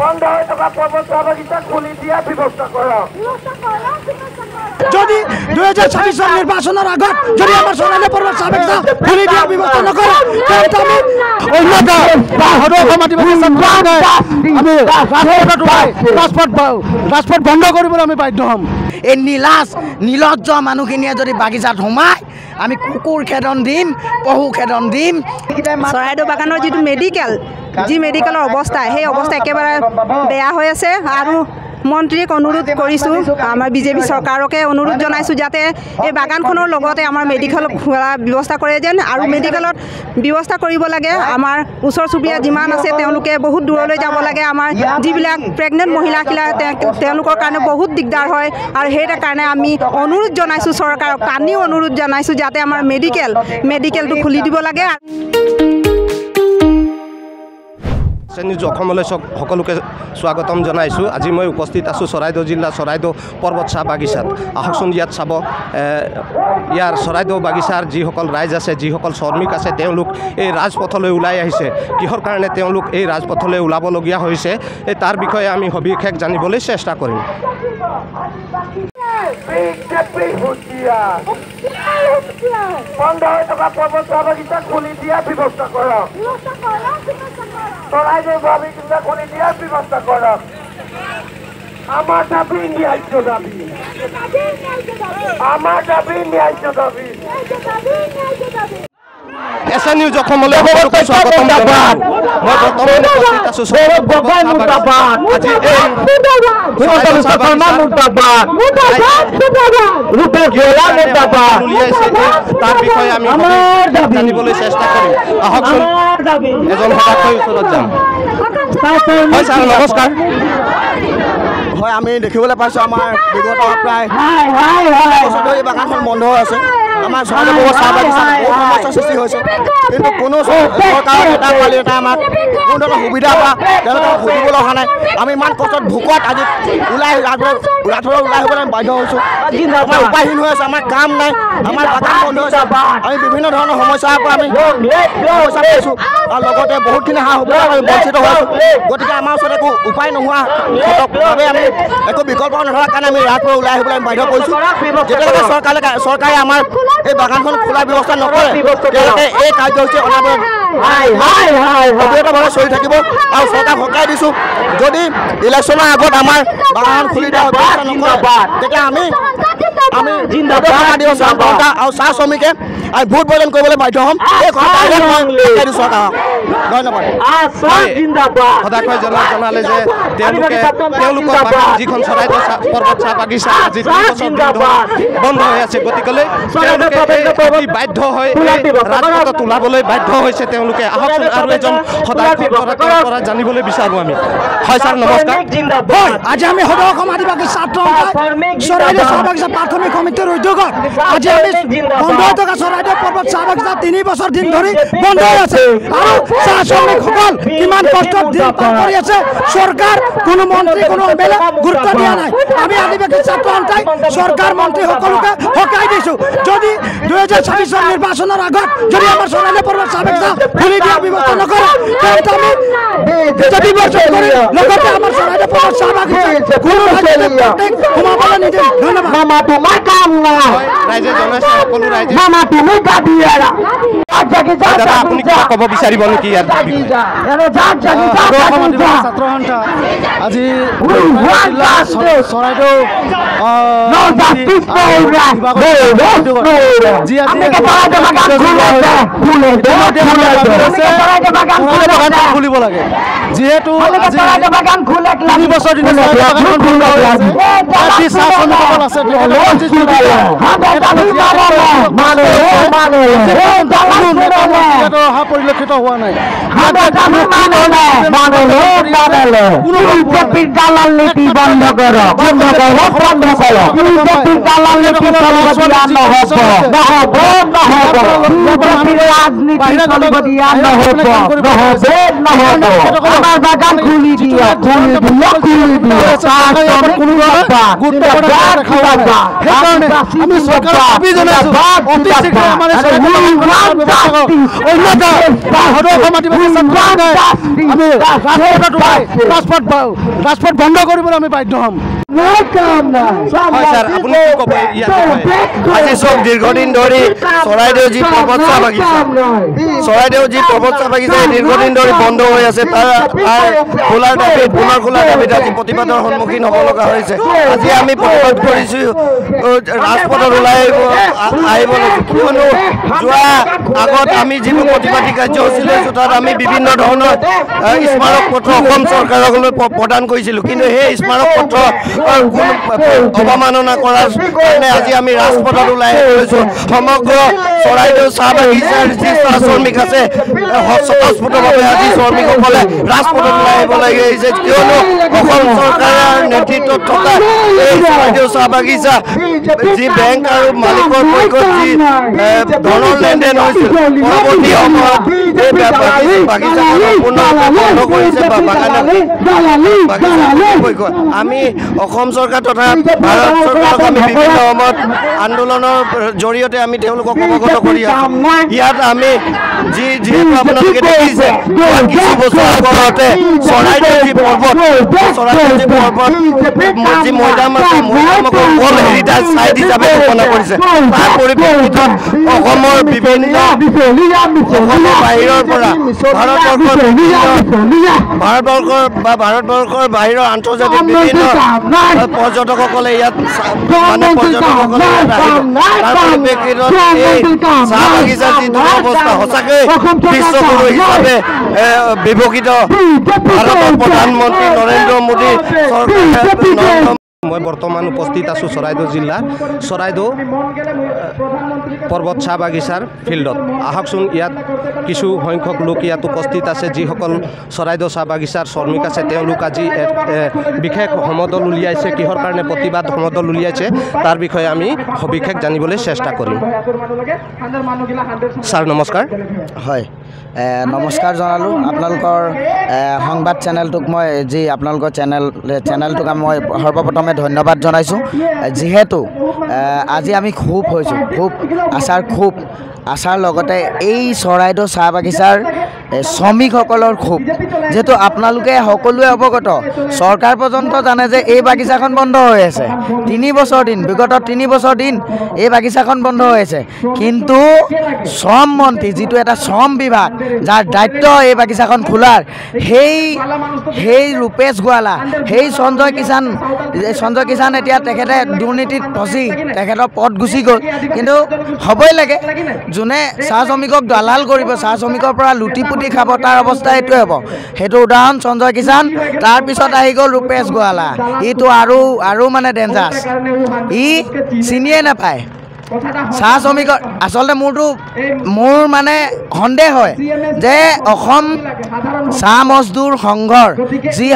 বন্ধ হয়ে থাকা পর্বত বাগিচা খুলি দিয়া ব্যবস্থা করো। যদি 2026 সাল নির্বাচনের আগত যদি আমার সোনালী পর্বত চা বাগিচা খুলি দিয়া ব্যবস্থা নকৰে তেন্তে আমি ৰাজপথ বন্ধ কৰিবলৈ আমি বাধ্য হ'ম। এই নীলজ্জ মানুহখিনিয়ে যদি বাগিচাত সোমায় আমি কুকুৰ খেদন দিম, পহু খেদন দিম। চৰাইদেউ বাগানৰ যিটো মেডিকেলৰ অৱস্থা সেই অৱস্থা একেবাৰে বেয়া হৈ আছে আৰু মন্ত্ৰীক অনুৰোধ কৰিছোঁ, আমাৰ বিজেপি চৰকাৰকে অনুৰোধ জনাইছোঁ যাতে এই বাগানখনৰ লগতে আমাৰ মেডিকেল খোলাৰ ব্যৱস্থা কৰে যেন আৰু মেডিকেলত ব্যৱস্থা কৰিব লাগে। আমাৰ ওচৰ চুবুৰীয়া যিমান আছে তেওঁলোকে বহুত দূৰলৈ যাব লাগে। আমাৰ যিবিলাক প্ৰেগনেণ্ট মহিলাবিলাক তেওঁলোকৰ কাৰণে বহুত দিগদাৰ হয় আৰু সেইটো কাৰণে আমি অনুৰোধ জনাইছোঁ চৰকাৰক, কান্দিও অনুৰোধ জনাইছোঁ যাতে আমাৰ মেডিকেলটো খুলি দিব লাগে। নিউজ অসমলৈ সকলোকে স্বাগতম জনাইছোঁ। আজি মই উপস্থিত আছোঁ চৰাইদেউ জিলা চৰাইদেউ পৰ্বত চাহ বাগিচাত। আহকচোন ইয়াত চাব ইয়াৰ চৰাইদেউ বাগিচাৰ যিসকল ৰাইজ আছে, যিসকল শ্ৰমিক আছে, তেওঁলোক এই ৰাজপথলৈ ওলাই আহিছে। কিহৰ কাৰণে তেওঁলোক এই ৰাজপথলৈ ওলাবলগীয়া হৈছে তাৰ বিষয়ে আমি সবিশেষ জানিবলৈ চেষ্টা কৰিম। বন্ধ হয়ে থাকা পর্বত বাগিচা খুলি দিয়া ব্যবস্থা করো। চরাইদেউ বাগিচা খুলি দিয়া ব্যবস্থা করো। আমার দাবি ন্যায্য দাবি, আমার দাবি ন্যায্য দাবি। এছ এন নিউজ অসমলৈ সকলোকে স্বাগতম জনাইছোঁ। মই বৰ্তমানে উপস্থিত আছোঁ আজি তাৰ বিষয়ে আমি জানিবলৈ চেষ্টা কৰিম। আহকচোন এজন সদাকৈ ওচৰত যাম। হয় ছাৰ, নমস্কাৰ। হয়, আমি দেখিবলৈ পাইছোঁ আমাৰ বিগত প্ৰায় বছৰ এই বাগানখন বন্ধ হৈ আছে। আমাৰ চৰাইদেউ চাহ বাগিচাত বহুত সমস্যাৰ সৃষ্টি হৈছে, কিন্তু কোনো চৰকাৰৰ এটা পালি এটা আমাক কোনো ধৰণৰ সুবিধা বা তেওঁলোকক সুধিবলৈ অহা নাই। আমি ইমান কষ্টত ভোকত আজি ৰাজপথত ওলাই আহিবলৈ আমি বাধ্য হৈছোঁ। আমাৰ উপায়হীন হৈ আছে, আমাৰ কাম নাই, আমাৰ বাগান বন্ধ হৈছে। আমি বিভিন্ন ধৰণৰ সমস্যাৰ পৰা আমি সমস্যা পাইছোঁ আৰু লগতে বহুতখিনি সা সুবিধা আমি বঞ্চিত হৈছোঁ। গতিকে আমাৰ ওচৰত একো উপায় নোহোৱা বাবে আমি একো বিকল্প নথকাৰ কাৰণে আমি ৰাজপথত ওলাই আহিবলৈ আমি বাধ্য কৰিছোঁ। যেতিয়ালৈকে চৰকাৰে আমাৰ এই বাগানখন খোলাৰ ব্যৱস্থা নকৰে তেওঁলোকে এই কাৰ্যসূচী অনাবৰতভাৱে চলি থাকিব। আৰু চৰকাৰক সকাই দিছোঁ, যদি ইলেকশ্যনৰ আগত আমাৰ বাগান খুলি দিয়াৰ ব্যৱস্থা নকৰে তেতিয়া আমি আৰু চাহ শ্ৰমিকে আমি ভোট বৰ্জন কৰিবলৈ বাধ্য হ'ম। এই কথা মই চৰকাৰক ধন্যবাদ। সদাকৈ জনালে যে তেওঁলোকৰ বাগান যিখন চৰাইদেউ পৰ্বত চাহ বাগিচা আজি 3 বছৰ বন্ধ হৈ আছে, গতিকে তেওঁলোকে বাধ্য হৈ ৰাজপথত ওলাবলৈ বাধ্য হৈছে তেওঁলোকে। আহকচোন আৰু এজন সদায় পৰা জানিবলৈ বিচাৰোঁ আমি। হয় ছাৰ, নমস্কাৰ। হয়, আজি আমি সদৌ অসম আদিবাসী ছাত্ৰ চৰাইদেউ চাহ বাগিচা প্ৰাথমিক সমিতিৰ উদ্যোগত আজি আমি বন্ধ হৈ থকা চৰাইদেউ পৰ্বত চাহ বাগিচা 3 বছৰ দিন ধৰি বন্ধ হৈ আছে আৰু চাহ শ্ৰমিকসকল কিমান কষ্টত দিন পাৰ কৰি আছে। চৰকাৰ, কোনো মন্ত্ৰী, কোনো এমএলএ গুৰুত্ব দিয়া নাই। আমি আদিবাসী ছাত্ৰ সন্থাই চৰকাৰ মন্ত্ৰী সকলোকে সকাই দিছোঁ, যদি 2026 সাল নিৰ্বাচনৰ আগত যদি আমাৰ চৰাইদেউ পৰ্বত চাহ বাগিচা খুলি দিয়া ব্যৱস্থা নকৰে তেন্তে আমি বিজেপি বৰ্জন কৰি লগতে আমাৰ চৰাইদেউ পৰ্বত চাহ বাগিচা কোনো সোমাবলৈ নিদিম। ধন্যবাদ। ৰাইজে জনাইছে, সকলো ৰাইজে। দাদা, আপুনি কিবা ক'ব বিচাৰিব নেকি ইয়াত? ছাত্ৰ সন্থা আজি চৰাইদেউ খুলিব লাগে, যিহেতু 3 বছৰ দিনে অহা পৰিলক্ষিত হোৱা নাই। অন্যথা সদৌ অসম আদিবাসী আমি ৰাজপথ বন্ধ কৰিবলৈ আমি বাধ্য হ'ম। আজি চব দীৰ্ঘদিন ধৰি চৰাইদেউ যি পৰ্বত চাহ বাগিচা দীৰ্ঘদিন ধৰি বন্ধ হৈ আছে। তাৰ খোলাৰ দাবীত পুনৰ খোলাৰ দাবীত আজি প্ৰতিবাদৰ সন্মুখীন হ'ব লগা হৈছে। আজি আমি প্ৰতিবাদ কৰিছোঁ ৰাজপথত ওলাই আহিব লাগিব, কিয়নো যোৱা আগত আমি যিবোৰ প্ৰতিবাদী কাৰ্যসূচী লৈছোঁ তাত আমি বিভিন্ন ধৰণৰ স্মাৰক পত্ৰ অসম চৰকাৰলৈ প্ৰদান কৰিছিলোঁ, কিন্তু সেই স্মাৰক পত্ৰ অৱমাননা কৰাৰ কাৰণে আজি আমি ৰাজপথত ওলাই আহিছোঁ। সমগ্ৰ চৰাইদেউ চাহ বাগিচাৰ যি চাহ শ্ৰমিক আছে স্বতঃস্ফূৰ্তভাৱে আজি শ্ৰমিকসকলে ৰাজপথত ওলাই আহিব লাগিছে, কিয়নো অসম চৰকাৰৰ নেতৃত্বত থকা এই চৰাইদেউ চাহ বাগিচা যি বেংক আৰু মালিকৰ পক্ষত যি ধনৰ লেনদেন হৈছিল, পৰৱৰ্তী সময়ত এই বাগিচাখন সম্পূৰ্ণৰূপে বন্ধ কৰিছে বা বাগিচা আমি অসম চৰকাৰ তথা ভাৰত চৰকাৰক আমি বিভিন্ন সময়ত আন্দোলনৰ জৰিয়তে আমি তেওঁলোকক অৱগত কৰি আছোঁ। ইয়াত আমি যিহেতু আপোনালোকে দেখিছে কিছু বছৰ আগতে চৰাইদেউ যি পৰ্বত যি মৈদাম আছে, মৈদামক ৱৰ্ল্ড হেৰিটেজ চাইট হিচাপে ঘোষণা কৰিছে। তাৰ পৰিপ্ৰেক্ষিতত অসমৰ বিভিন্ন বাহিৰৰ পৰা ভাৰতবৰ্ষৰ বাহিৰৰ আন্তৰ্জাতিক বিভিন্ন পৰ্যটকসকলে ইয়াত আহিব। তাৰ পৰিপ্ৰেক্ষিতত এই চাহ বাগিচাৰ যি দুৰৱস্থা সঁচাকৈ বিশ্বগুৰু হিচাপে বিভূষিত ভাৰতৰ প্ৰধানমন্ত্ৰী নৰেন্দ্ৰ মোদী চৰকাৰে। মই বৰ্তমান উপস্থিত আছোঁ চৰাইদেউ জিলাৰ চৰাইদেউ পৰ্বত চাহ বাগিচাৰ ফিল্ডত। আহকচোন ইয়াত কিছু সংখ্যক লোক ইয়াত উপস্থিত আছে, যিসকল চৰাইদেউ চাহ বাগিচাৰ শ্ৰমিক আছে। তেওঁলোক আজি বিশেষ সমদল উলিয়াইছে। কিহৰ কাৰণে প্ৰতিবাদ সমদল উলিয়াইছে তাৰ বিষয়ে আমি সবিশেষ জানিবলৈ চেষ্টা কৰিম। ছাৰ নমস্কাৰ। হয়, নমস্কাৰ জনালোঁ আপোনালোকৰ সংবাদ চেনেলটোক। মই যি আপোনালোকৰ চেনেলটোক মই সৰ্বপ্ৰথমে ধন্যবাদ জনাইছোঁ, যিহেতু আজি আমি খুব হৈছোঁ, খুব আচাৰ লগতে এই চৰাইদেউ চাহ বাগিচাৰ শ্ৰমিকসকলৰ খুব, যিহেতু আপোনালোকে সকলোৱে অৱগত, চৰকাৰ পৰ্যন্ত জানে যে এই বাগিচাখন বন্ধ হৈ আছে। বিগত 3 বছৰ দিন এই বাগিচাখন বন্ধ হৈ আছে, কিন্তু শ্ৰম মন্ত্ৰী যিটো এটা শ্ৰম বিভাগ যাৰ দায়িত্ব এই বাগিচাখন খোলাৰ, সেই ৰূপেশ গোৱালা, সেই সঞ্জয় কিষাণ এতিয়া তেখেতে দুৰ্নীতিত ফচি তেখেতৰ পদ গুচি গ'ল। কিন্তু হ'বই লাগে, যোনে চাহ শ্ৰমিকক দালাল কৰিব, চাহ শ্ৰমিকৰ পৰা লুটি পুটি খাব, তাৰ অৱস্থা এইটোৱে হ'ব। সেইটো উদাহৰণ সঞ্জয় কিষাণ। তাৰপিছত আহি গ'ল ৰূপেশ গোৱালা। ইটো আৰু মানে ডেঞ্জাৰাছ, ই চিনিয়ে নাপায় চাহ শ্ৰমিকৰ। আচলতে মোৰ মানে সন্দেহ হয় যে অসম চাহ মজদুৰ সংঘৰ যি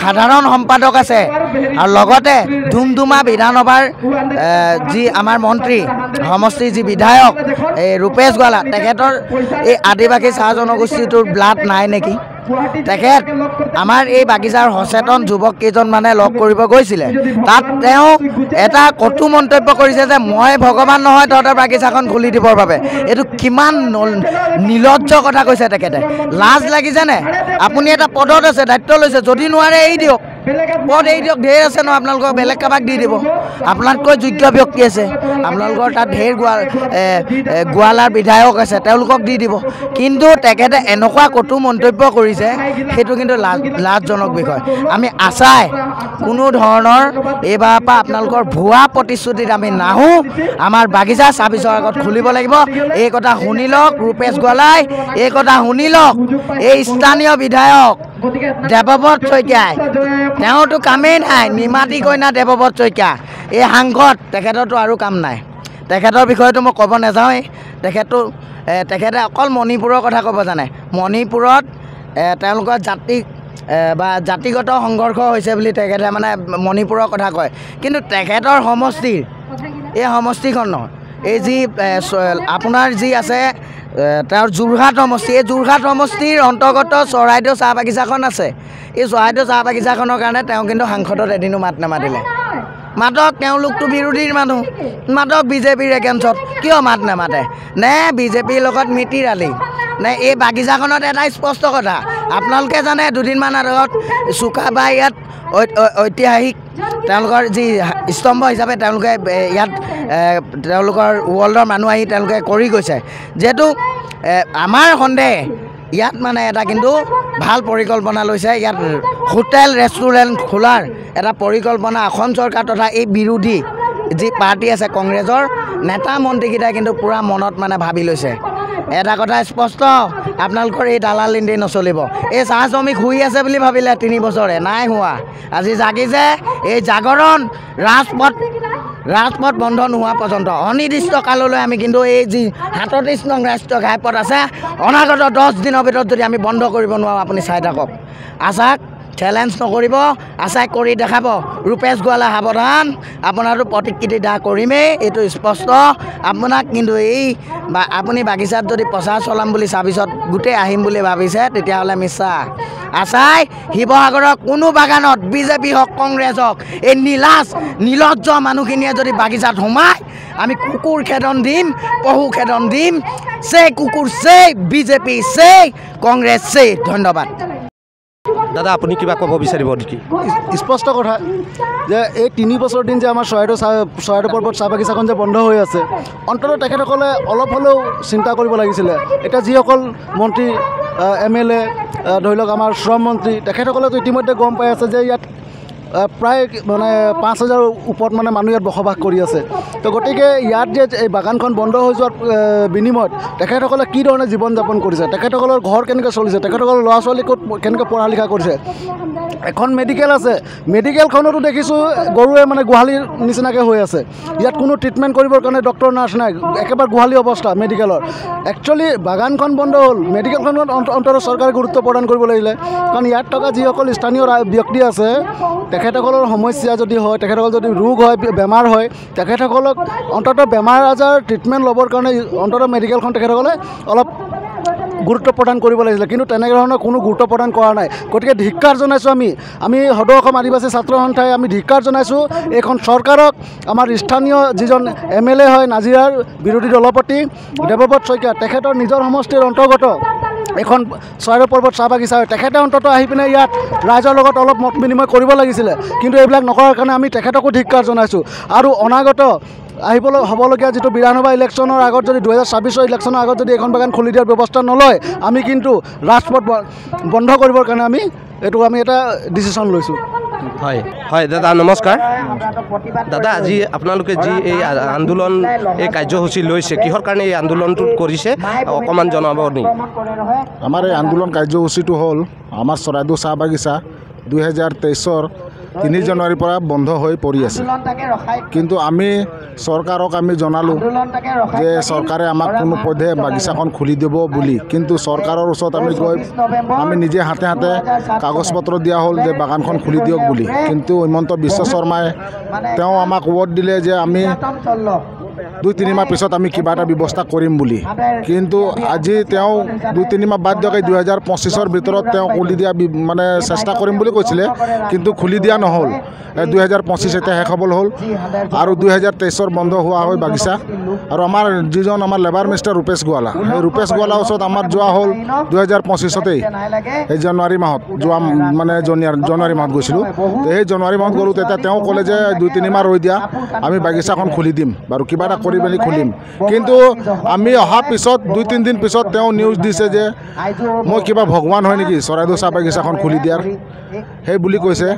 সাধাৰণ সম্পাদক আছে আৰু লগতে ধুমধুমা বিধানসভাৰ যি আমাৰ মন্ত্ৰী সমষ্টিৰ যি বিধায়ক এই ৰূপেশ গোৱালা, তেখেতৰ এই আদিবাসী চাহ জনগোষ্ঠীটোৰ ব্লাড নাই নেকি? তেখেত আমাৰ এই বাগিচাৰ সচেতন যুৱক কেইজনমানে লগ কৰিব গৈছিলে। তাত তেওঁ এটা কটু মন্তব্য কৰিছে যে মই ভগৱান নহয় তহঁতৰ বাগিচাখন খুলি দিবৰ বাবে। এইটো কিমান নিলজ্জ কথা কৈছে তেখেতে। লাজ লাগিছেনে? আপুনি এটা পদত আছে, দায়িত্ব লৈছে, যদি নোৱাৰে এৰি দিয়ক, পদ এৰি দিয়ক। ঢেৰ আছে ন আপোনালোকৰ, বেলেগ কাৰোবাক দি দিব। আপোনাতকৈ যোগ্য ব্যক্তি আছে, আপোনালোকৰ তাত ঢেৰ গোৱালাৰ বিধায়ক আছে, তেওঁলোকক দি দিব। কিন্তু তেখেতে এনেকুৱা কটু মন্তব্য কৰিছে, সেইটো কিন্তু লাজজনক বিষয়। আমি আশাই কোনো ধৰণৰ এইবাৰৰ পৰা আপোনালোকৰ ভুৱা প্ৰতিশ্ৰুতিত আমি নাহোঁ। আমাৰ বাগিচা 26ৰ আগত খুলিব লাগিব। এই কথা শুনি লওক ৰূপেশ গোৱালাই, এই কথা শুনি লওক এই স্থানীয় বিধায়ক দেৱব্ৰত শইকীয়াই। তেওঁতো কামেই নাই, নিমাতী কইনা দেৱব্ৰত শইকীয়া এই সাংসদ, তেখেতৰতো আৰু কাম নাই। তেখেতৰ বিষয়েতো মই ক'ব নাযাওঁৱেই। তেখেতে অকল মণিপুৰৰ কথা ক'ব জানে। মণিপুৰত তেওঁলোকৰ জাতিগত সংঘৰ্ষ হৈছে বুলি তেখেতে মানে মণিপুৰৰ কথা কয়, কিন্তু তেখেতৰ সমষ্টিৰ এই সমষ্টিখনৰ এই যি আপোনাৰ যি আছে তেওঁৰ যোৰহাট সমষ্টি, এই যোৰহাট সমষ্টিৰ অন্তৰ্গত চৰাইদেউ চাহ বাগিচাখন আছে। এই চৰাইদেউ চাহ বাগিচাখনৰ কাৰণে তেওঁ কিন্তু সাংসদত এদিনো মাত নামাতিলে। মাতক তেওঁলোকতো বিৰোধীৰ মানুহ মাতক বিজেপিৰ এগেইনষ্টত কিয় মাত নামাতে নে বিজেপিৰ লগত মিতিৰালি নে এই বাগিচাখনত এটা স্পষ্ট কথা আপোনালোকে জানে দুদিনমান আগত চুকাফা ইয়াত ঐতিহাসিক তেওঁলোকৰ যি স্তম্ভ হিচাপে তেওঁলোকে ইয়াত তেওঁলোকৰ ৱৰ্ল্ডৰ মানুহ আহি তেওঁলোকে কৰি গৈছে যিহেতু আমাৰ সন্দেহ ইয়াত মানে এটা কিন্তু ভাল পৰিকল্পনা লৈছে ইয়াত হোটেল ৰেষ্টুৰেণ্ট খোলাৰ এটা পৰিকল্পনা অসম চৰকাৰ তথা এই বিৰোধী যি পাৰ্টি আছে কংগ্ৰেছৰ নেতা মন্ত্ৰীকেইটাই কিন্তু পূৰা মনত মানে ভাবি লৈছে এটা কথা স্পষ্ট আপোনালোকৰ এই দালালি দি নচলিব এই চাহ শ্ৰমিক শুই আছে বুলি ভাবিলে 3 বছৰে নাই হোৱা আজি জাগিছে এই জাগৰণ ৰাজপথ বন্ধ নোহোৱা পৰ্যন্ত অনিৰ্দিষ্ট কাললৈ আমি কিন্তু এই যি 37 নং ৰাষ্ট্ৰীয় ঘাইপথ আছে অনাগত 10 দিনৰ ভিতৰত যদি আমি বন্ধ কৰিব নোৱাৰোঁ আপুনি চাই থাকক আশাক চেলেঞ্জ নকৰিব আশাই কৰি দেখাব ৰূপেশ গোৱালা সাৱধান আপোনাৰতো প্ৰতিকৃতি দাহ কৰিমেই এইটো স্পষ্ট আপোনাক কিন্তু এই আপুনি বাগিচাত যদি প্ৰচাৰ চলাম বুলি চাবিছত গোটেই আহিম বুলি ভাবিছে তেতিয়াহ'লে মিছা আশাই শিৱসাগৰৰ কোনো বাগানত বিজেপি হওক কংগ্ৰেছ হওক এই নীলজ্জ মানুহখিনিয়ে যদি বাগিচাত সোমায় আমি কুকুৰ খেদন দিম পহু খেদন দিম সেই কুকুৰ সেই বিজেপি সেই কংগ্ৰেছ সেই ধন্যবাদ দাদা আপুনি কিবা ক'ব বিচাৰিব নেকি স্পষ্ট কথা যে এই 3 বছৰ দিন যে আমাৰ চৰাইদেউ পৰ্বত চাহ বাগিচাখন যে বন্ধ হৈ আছে অন্ততঃ তেখেতসকলে অলপ হ'লেও চিন্তা কৰিব লাগিছিলে এতিয়া যিসকল মন্ত্ৰী MLA ধৰি লওক আমাৰ শ্ৰম মন্ত্ৰী তেখেতসকলেতো ইতিমধ্যে গম পাই আছে যে ইয়াত প্ৰায় মানে 5000 ওপৰত মানে মানুহ ইয়াত বসবাস কৰি আছে তো গতিকে ইয়াত যে এই বাগানখন বন্ধ হৈ যোৱাৰ বিনিময়ত তেখেতসকলে কি ধৰণে জীৱন যাপন কৰিছে তেখেতসকলৰ ঘৰ কেনেকৈ চলিছে তেখেতসকলৰ ল'ৰা ছোৱালী ক'ত কেনেকৈ পঢ়া লিখা কৰিছে এখন মেডিকেল আছে মেডিকেলখনতো দেখিছোঁ গৰুৱে মানে গোহালিৰ নিচিনাকৈ হৈ আছে ইয়াত কোনো ট্ৰিটমেণ্ট কৰিবৰ কাৰণে ডক্টৰ নাৰ্ছ নাই একেবাৰে গোহালি অৱস্থা মেডিকেলৰ একচুৱেলি বাগানখন বন্ধ হ'ল মেডিকেলখনত অন্ততঃ চৰকাৰে গুৰুত্ব প্ৰদান কৰিব লাগিলে কাৰণ ইয়াত থকা যিসকল স্থানীয় ব্যক্তি আছে তেখেতসকলৰ সমস্যা যদি হয় তেখেতসকল যদি ৰোগ হয় বেমাৰ হয় তেখেতসকলক অন্ততঃ বেমাৰ আজাৰ ট্ৰিটমেণ্ট ল'বৰ কাৰণে অন্ততঃ মেডিকেলখন তেখেতসকলে অলপ গুৰুত্ব প্ৰদান কৰিব লাগিছিলে কিন্তু তেনেধৰণৰ কোনো গুৰুত্ব প্ৰদান কৰা নাই গতিকে ধিক্কাৰ জনাইছোঁ আমি সদৌ অসম আদিবাসী ছাত্ৰ সন্থাই আমি ধিক্কাৰ জনাইছোঁ এইখন চৰকাৰক আমাৰ স্থানীয় যিজন MLA হয় নাজিৰাৰ বিৰোধী দলপতি দেৱব্ৰত শইকীয়া তেখেতৰ নিজৰ সমষ্টিৰ অন্তৰ্গত এখন চৰাইদেউ পৰ্বত চাহ বাগিচা হয় তেখেতে অন্ততঃ আহি পিনে ইয়াত ৰাইজৰ লগত অলপ মত বিনিময় কৰিব লাগিছিলে কিন্তু এইবিলাক নকৰাৰ কাৰণে আমি তেখেতকো ধিক্কাৰ জনাইছোঁ আৰু অনাগত হ'বলগীয়া যিটো বিধানসভা ইলেকশ্যনৰ আগত যদি 2026 ইলেকশ্যনৰ আগত যদি এখন বাগান খুলি দিয়াৰ ব্যৱস্থা নলয় আমি কিন্তু ৰাজপথ বন্ধ কৰিবৰ কাৰণে আমি এটা ডিচিশ্যন লৈছোঁ হয় দাদা নমস্কাৰ দাদা আজি আপোনালোকে যি এই আন্দোলন এই কাৰ্যসূচী লৈছে কিহৰ কাৰণে এই আন্দোলনটো কৰিছে অকণমান জনাব নেকি আমাৰ এই আন্দোলন কাৰ্যসূচীটো হ'ল আমাৰ চৰাইদেউ চাহ বাগিচা 2023 3 জানুৱাৰীৰ পৰা বন্ধ হৈ পৰি আছে কিন্তু আমি চৰকাৰক আমি জনালোঁ যে চৰকাৰে আমাক কোনো পধ্যে বাগিচাখন খুলি দিব বুলি কিন্তু চৰকাৰৰ ওচৰত আমি নিজে হাতে কাগজ পত্ৰ দিয়া হ'ল যে বাগানখন খুলি দিয়ক বুলি কিন্তু হিমন্ত বিশ্ব শৰ্মাই তেওঁ আমাক ৱৰ্ড দিলে যে আমি 2-3 মাহ পিছত আমি কিবা এটা ব্যৱস্থা কৰিম বুলি কিন্তু আজি তেওঁ 2-3 মাহ বাদ দিয়ক 2025 ভিতৰত তেওঁ খুলি দিয়া মানে চেষ্টা কৰিম বুলি কৈছিলে কিন্তু খুলি দিয়া নহ'ল 2025 এতিয়া শেষ হ'বলৈ হ'ল আৰু 2023 বন্ধ হোৱা হয় বাগিচা আৰু আমাৰ যিজন আমাৰ লেবাৰ মিষ্টাৰ ৰূপেশ গোৱালা সেই ৰূপেশ গোৱালাৰ ওচৰত আমাৰ যোৱা হ'ল 2025তেই এই জানুৱাৰী মাহত যোৱা মানে জানুৱাৰী মাহত গৈছিলোঁ সেই জানুৱাৰী মাহত গ'লোঁ তেতিয়া তেওঁ ক'লে যে 2-3 মাহ ৰৈ দিয়া আমি বাগিচাখন খুলি দিম বাৰু কিবা এটা কৰি মেলি খুলিম কিন্তু আমি অহাৰ পিছত 2-3 দিন পিছত তেওঁ নিউজ দিছে যে মই কিবা ভগৱান হয় নেকি চৰাইদেউ চাহ বাগিচাখন খুলি দিয়াৰ সেই বুলি কৈছে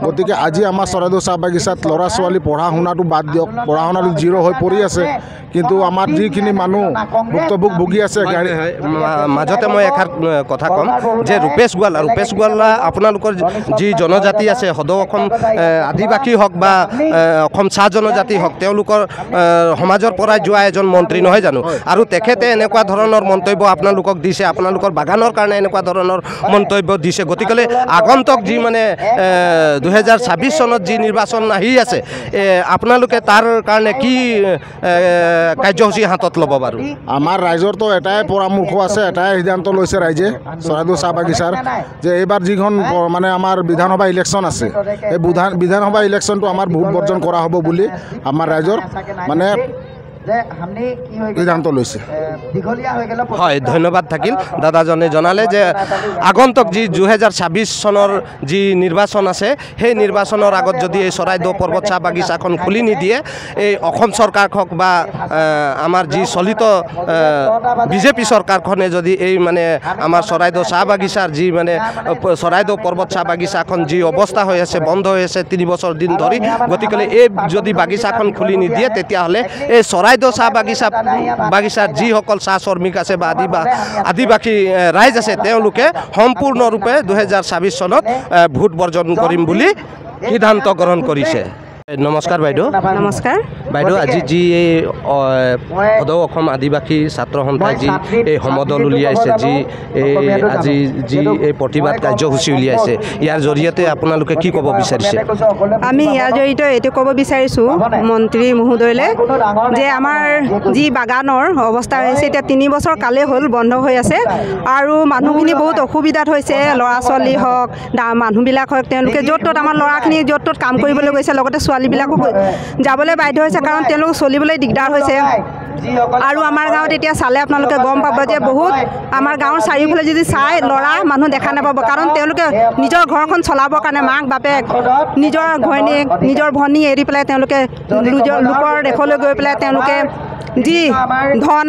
গতিকে আজি আমাৰ চৰাইদেউ চাহ বাগিচাত ল'ৰা ছোৱালী পঢ়া শুনাটো বাদ দিয়ক পঢ়া শুনাটো জিৰ' হৈ পৰি আছে কিন্তু আমাৰ যিখিনি মানুহ ভুক্তভোগ ভুগি আছে মাজতে মই এষাৰ কথা ক'ম যে ৰূপেশ গোৱালা আপোনালোকৰ যি জনজাতি আছে সদৌ অসম আদিবাসী হওক বা অসম চাহ জনজাতি হওক তেওঁলোকৰ সমাজ মাজৰ পৰাই যোৱা এজন মন্ত্ৰী নহয় জানো আৰু তেখেতে এনেকুৱা ধৰণৰ মন্তব্য আপোনালোকক দিছে আপোনালোকৰ বাগানৰ কাৰণে এনেকুৱা ধৰণৰ মন্তব্য দিছে গতিকে আগন্তুক যি মানে 2026 চনত যি নিৰ্বাচন আহি আছে আপোনালোকে তাৰ কাৰণে কি কাৰ্যসূচী হাতত ল'ব বাৰু আমাৰ ৰাইজৰ তো এটাই পৰামৰ্শ আছে এটাই সিদ্ধান্ত লৈছে ৰাইজে চৰাইদেউ চাহ বাগিচাৰ যে এইবাৰ যিখন মানে আমাৰ বিধানসভা ইলেকশ্যন আছে এই বিধানসভা ইলেকশ্যনটো আমাৰ ভোট বৰ্জন কৰা হ'ব বুলি আমাৰ ৰাইজৰ মানে সিদ্ধান্ত লৈছে হয় ধন্যবাদ থাকিল দাদাজনে জনালে যে আগন্তুক যি 2026 চনৰ যি নিৰ্বাচন আছে সেই নিৰ্বাচনৰ আগত যদি এই চৰাইদেউ পৰ্বত চাহ বাগিচাখন খুলি নিদিয়ে এই অসম চৰকাৰক বা আমাৰ যি চলিত বিজেপি চৰকাৰখনে যদি এই মানে আমাৰ চৰাইদেউ চাহ বাগিচাৰ যি মানে চৰাইদেউ পৰ্বত চাহ বাগিচাখন যি অৱস্থা হৈ আছে বন্ধ হৈ আছে 3 বছৰ দিন ধৰি গতিকে এই যদি বাগিচাখন খুলি নিদিয়ে তেতিয়াহ'লে এই চৰাইদেউ চাহ বাগিচাৰ যিসকল চাহ শ্ৰমিক আছে বা আদিবাসী ৰাইজ আছে তেওঁলোকে সম্পূৰ্ণৰূপে 2026 চনত ভোট বৰ্জন কৰিম বুলি সিদ্ধান্ত গ্ৰহণ কৰিছে নমস্কাৰ বাইদেউ নমস্কাৰ বাইদেউ আজি যি এই সদৌ অসম আদিবাসী ছাত্ৰ সন্থাই যি এই সমদল উলিয়াইছে যি আজি যি এই প্ৰতিবাদ কাৰ্যসূচী উলিয়াইছে ইয়াৰ জৰিয়তে আপোনালোকে কি ক'ব বিচাৰিছে আমি ইয়াৰ জৰিয়তে এইটো ক'ব বিচাৰিছোঁ মন্ত্ৰী মহোদয়লৈ যে আমাৰ যি বাগানৰ অৱস্থা হৈছে এতিয়া 3 বছৰ কালে হ'ল বন্ধ হৈ আছে আৰু মানুহখিনি বহুত অসুবিধাত হৈছে ল'ৰা ছোৱালী হওক মানুহবিলাক হওক তেওঁলোকে য'ত ত'ত আমাৰ ল'ৰাখিনি য'ত ত'ত কাম কৰিবলৈ গৈছে লগতে ছোৱালীবিলাকো যাবলৈ বাধ্য হৈছে কাৰণ তেওঁলোক চলিবলৈ দিগদাৰ হৈছে আৰু আমাৰ গাঁৱত এতিয়া চালে আপোনালোকে গম পাব যে বহুত আমাৰ গাঁৱৰ চাৰিওফালে যদি চাই ল'ৰা মানুহ দেখা নাপাব কাৰণ তেওঁলোকে নিজৰ ঘৰখন চলাবৰ কাৰণে মাক বাপেক নিজৰ ঘৈণীয়েক নিজৰ ভনী এৰি পেলাই তেওঁলোকে লোকৰ দেশলৈ গৈ পেলাই তেওঁলোকে যি ধন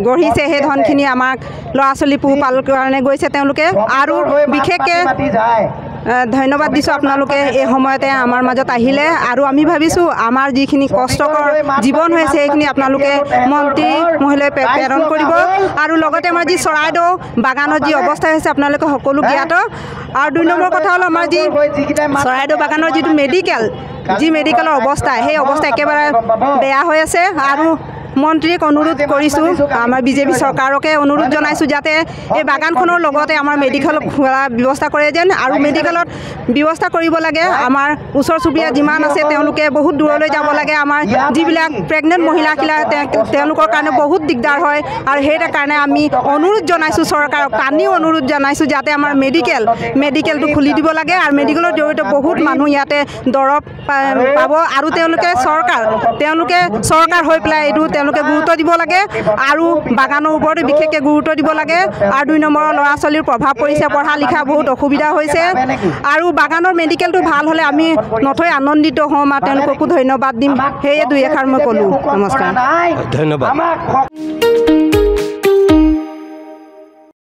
গঢ়িছে সেই ধনখিনি আমাক ল'ৰা ছোৱালী পোহপাল কাৰণে গৈছে তেওঁলোকে আৰু বিশেষকৈ ধন্যবাদ দিছোঁ আপোনালোকে এই সময়তে আমাৰ মাজত আহিলে আৰু আমি ভাবিছোঁ আমাৰ যিখিনি কষ্টকৰ জীৱন হৈছে সেইখিনি আপোনালোকে মন্ত্ৰী মহোদয় প্ৰেৰণ কৰিব আৰু লগতে আমাৰ যি চৰাইদেউ বাগানৰ যি অৱস্থা হৈছে আপোনালোকে সকলো জ্ঞাত আৰু 2 নম্বৰ কথা হ'ল আমাৰ যি চৰাইদেউ বাগানৰ যিটো মেডিকেলৰ অৱস্থা সেই অৱস্থা একেবাৰে বেয়া হৈ আছে আৰু মন্ত্ৰীক অনুৰোধ কৰিছোঁ আমাৰ বিজেপি চৰকাৰকে অনুৰোধ জনাইছোঁ যাতে এই বাগানখনৰ লগতে আমাৰ মেডিকেল খোলা ব্যৱস্থা কৰে যেন আৰু মেডিকেলত ব্যৱস্থা কৰিব লাগে আমাৰ ওচৰ চুবুৰীয়া যিমান আছে তেওঁলোকে বহুত দূৰলৈ যাব লাগে আমাৰ যিবিলাক প্ৰেগনেণ্ট মহিলাবিলাক তেওঁলোকৰ কাৰণে বহুত দিগদাৰ হয় আৰু সেইটাৰ কাৰণে আমি অনুৰোধ জনাইছোঁ চৰকাৰক কানিও অনুৰোধ জনাইছোঁ যাতে আমাৰ মেডিকেলটো খুলি দিব লাগে আৰু মেডিকেলৰ জৰিয়তে বহুত মানুহ ইয়াতে দৰৱ পাব আৰু তেওঁলোকে চৰকাৰ হৈ পেলাই এইটো তেওঁলোকে গুৰুত্ব দিব লাগে আৰু বাগানৰ ওপৰতো বিশেষকৈ গুৰুত্ব দিব লাগে আৰু 2 নম্বৰৰ ল'ৰা ছোৱালীৰ প্ৰভাৱ পৰিছে পঢ়া লিখা বহুত অসুবিধা হৈছে আৰু বাগানৰ মেডিকেলটো ভাল হ'লে আমি নথৈ আনন্দিত হ'ম আৰু তেওঁলোককো ধন্যবাদ দিম সেয়ে 2 এষাৰ মই ক'লোঁ নমস্কাৰ ধন্যবাদ